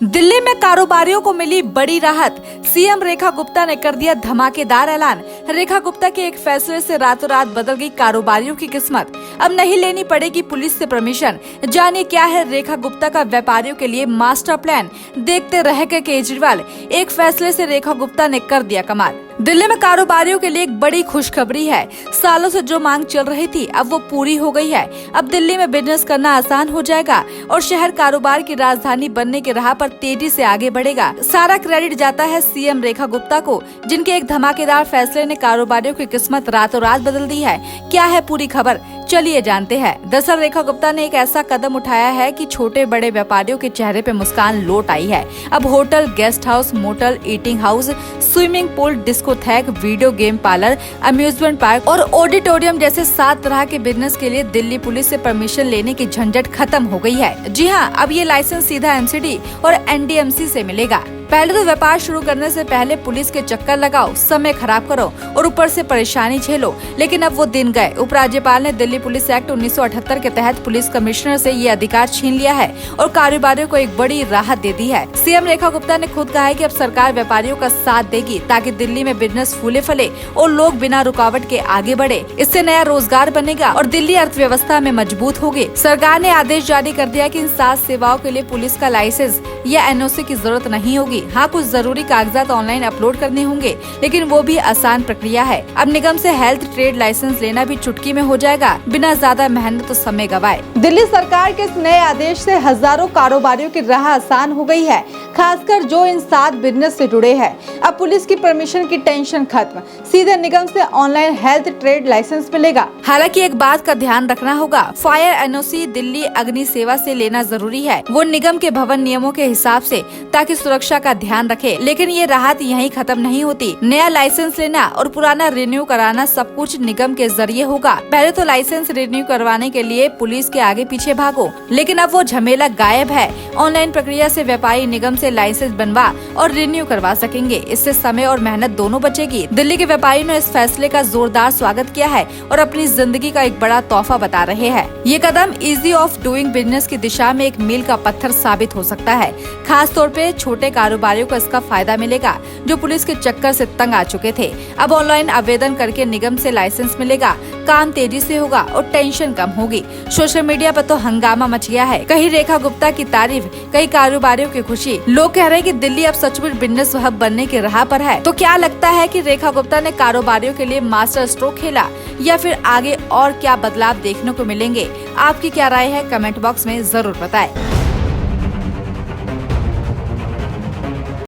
दिल्ली में कारोबारियों को मिली बड़ी राहत। सीएम रेखा गुप्ता ने कर दिया धमाकेदार ऐलान। रेखा गुप्ता के एक फैसले से रातों रात बदल गई कारोबारियों की किस्मत। अब नहीं लेनी पड़ेगी पुलिस से परमिशन। जानिए क्या है रेखा गुप्ता का व्यापारियों के लिए मास्टर प्लान। देखते रह गए केजरीवाल, एक फैसले से रेखा गुप्ता ने कर दिया कमाल। दिल्ली में कारोबारियों के लिए एक बड़ी खुशखबरी है। सालों से जो मांग चल रही थी अब वो पूरी हो गई है। अब दिल्ली में बिजनेस करना आसान हो जाएगा और शहर कारोबार की राजधानी बनने की राह पर तेजी से आगे बढ़ेगा। सारा क्रेडिट जाता है सीएम रेखा गुप्ता को, जिनके एक धमाकेदार फैसले ने कारोबारियों की किस्मत रातों रात बदल दी है। क्या है पूरी खबर, चलिए जानते हैं। दरअसल रेखा गुप्ता ने एक ऐसा कदम उठाया है कि छोटे बड़े व्यापारियों के चेहरे पे मुस्कान लौट आई है। अब hotel, guest house, motel, eating house, swimming pool, discotheque, video game parlour, amusement park और ऑडिटोरियम जैसे 7 तरह के बिजनेस के लिए दिल्ली पुलिस से परमिशन लेने की झंझट खत्म हो गई है। जी हाँ, अब ये लाइसेंस सीधा एमसीडी और एनडीएमसी से मिलेगा। पहले तो व्यापार शुरू करने से पहले पुलिस के चक्कर लगाओ, समय खराब करो और ऊपर से परेशानी झेलो, लेकिन अब वो दिन गए। उपराज्यपाल ने दिल्ली पुलिस एक्ट 1978 के तहत पुलिस कमिश्नर से ये अधिकार छीन लिया है और कारोबारियों को एक बड़ी राहत दे दी है। सीएम रेखा गुप्ता ने खुद कहा है कि अब सरकार व्यापारियों का साथ देगी ताकि दिल्ली में बिजनेस फूले फले और लोग बिना रुकावट के आगे बढ़े। इससे नया रोजगार बनेगा और दिल्ली अर्थव्यवस्था में मजबूत होगी। सरकार ने आदेश जारी कर दिया कि इन 7 सेवाओं के लिए पुलिस का लाइसेंस या एनओसी की जरूरत नहीं होगी। हाँ, कुछ जरूरी कागजात ऑनलाइन अपलोड करने होंगे, लेकिन वो भी आसान प्रक्रिया है। अब निगम से हेल्थ ट्रेड लाइसेंस लेना भी चुटकी में हो जाएगा, बिना ज्यादा मेहनत तो समय गवाए। दिल्ली सरकार के इस नए आदेश से हजारों कारोबारियों की राह आसान हो गई है, खासकर जो इन 7 बिजनेस से जुड़े हैं। अब पुलिस की परमिशन की टेंशन खत्म, सीधे निगम से ऑनलाइन हेल्थ ट्रेड लाइसेंस मिलेगा। हालांकि एक बात का ध्यान रखना होगा, फायर एनओसी दिल्ली अग्नि सेवा से लेना जरूरी है, वो निगम के भवन नियमों के हिसाब से, ताकि सुरक्षा का ध्यान रखे। लेकिन ये राहत यहीं खत्म नहीं होती। नया लाइसेंस लेना और पुराना रिन्यू कराना सब कुछ निगम के जरिए होगा। पहले तो लाइसेंस रिन्यू करवाने के लिए पुलिस के आगे पीछे भागो, लेकिन अब वो झमेला गायब है। ऑनलाइन प्रक्रिया से व्यापारी निगम से लाइसेंस बनवा और रिन्यू करवा सकेंगे। इससे समय और मेहनत दोनों बचेगी। दिल्ली के व्यापारी ने इस फैसले का जोरदार स्वागत किया है और अपनी जिंदगी का एक बड़ा तोहफा बता रहे हैं। ये कदम इजी ऑफ डूइंग बिजनेस की दिशा में एक मील का पत्थर साबित हो सकता है। खास तौर पे छोटे कारोबारियों को इसका फायदा मिलेगा, जो पुलिस के चक्कर से तंग आ चुके थे। अब ऑनलाइन आवेदन करके निगम से लाइसेंस मिलेगा, काम तेजी से होगा और टेंशन कम होगी। सोशल मीडिया पर तो हंगामा मच गया है, कहीं रेखा गुप्ता की तारीफ, कहीं कारोबारियों की खुशी। लोग कह रहे हैं कि दिल्ली अब सचमुच बिजनेस हब बनने की राह पर है। तो क्या लगता है कि रेखा गुप्ता ने कारोबारियों के लिए मास्टर स्ट्रोक खेला या फिर आगे और क्या बदलाव देखने को मिलेंगे? आपकी क्या राय है, कमेंट बॉक्स में जरूर बताएं।